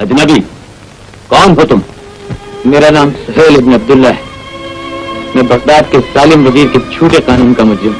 अजनबी, कौन हो तुम? मेरा नाम सुहेल इब्न अब्दुल्ला है। मैं बगदाद के जालिम वजीर के झूठे कानून का मुजरिम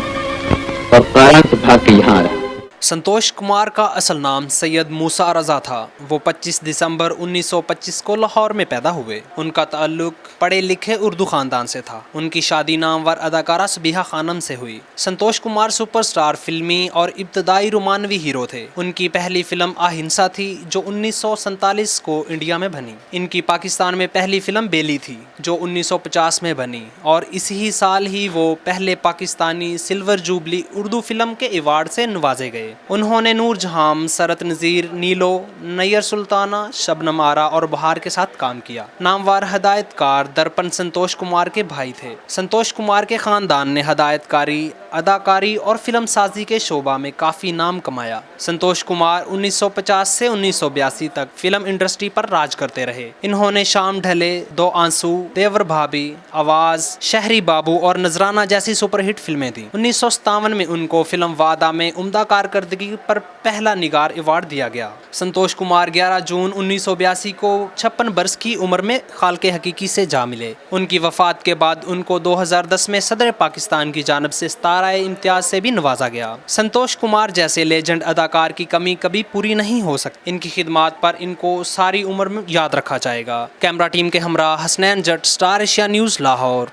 और कारान से भाग के यहाँ आ रहा। संतोष कुमार का असल नाम सैयद मूसा रजा था। वो 25 दिसंबर 1925 को लाहौर में पैदा हुए। उनका ताल्लुक पढ़े लिखे उर्दू खानदान से था। उनकी शादी नामवर अदाकारा सबीहा खानम से हुई। संतोष कुमार सुपरस्टार फिल्मी और इब्तदाई रोमानवी हीरो थे। उनकी पहली फिल्म अहिंसा थी जो 1947 को इंडिया में बनी। इनकी पाकिस्तान में पहली फिल्म बेली थी जो 1950 में बनी और इसी साल ही वो पहले Pakistani silver jubilee Urdu film के अवार्ड से नवाजे गए। उन्होंने नूर जहां, सरत नज़ीर, नीलो, नैयर सुल्ताना, शबनम आरा और बहार के साथ काम किया। नामवर हदायतकार दर्पण संतोष कुमार के भाई थे। संतोष कुमार के खानदान ने हदायतकारी, अदाकारी और फिल्म साजी के शोबा में काफ़ी नाम कमाया। संतोष कुमार 1950 से 1982 तक फिल्म इंडस्ट्री पर राज करते रहे। इन्होंने शाम ढले, दो आंसू, देवर भाभी, आवाज़, शहरी बाबू और नजराना जैसी सुपरहिट फिल्में दी। 1957 में उनको फिल्म वादा में उम्दा कारकर्दगी पर पहला निगार अवार्ड दिया गया। संतोष कुमार 11 जून 1982 को 56 बरस की उम्र में खालके हकीकी से जा मिले। उनकी वफात के बाद उनको 2010 में सदर पाकिस्तान की जानब से इम्तियाज से भी नवाजा गया। संतोष कुमार जैसे लेजेंड अदाकार की कमी कभी पूरी नहीं हो सकती। इनकी खिदमात पर इनको सारी उम्र में याद रखा जाएगा। कैमरा टीम के हमरा हसनैन जट, स्टार एशिया न्यूज़, लाहौर।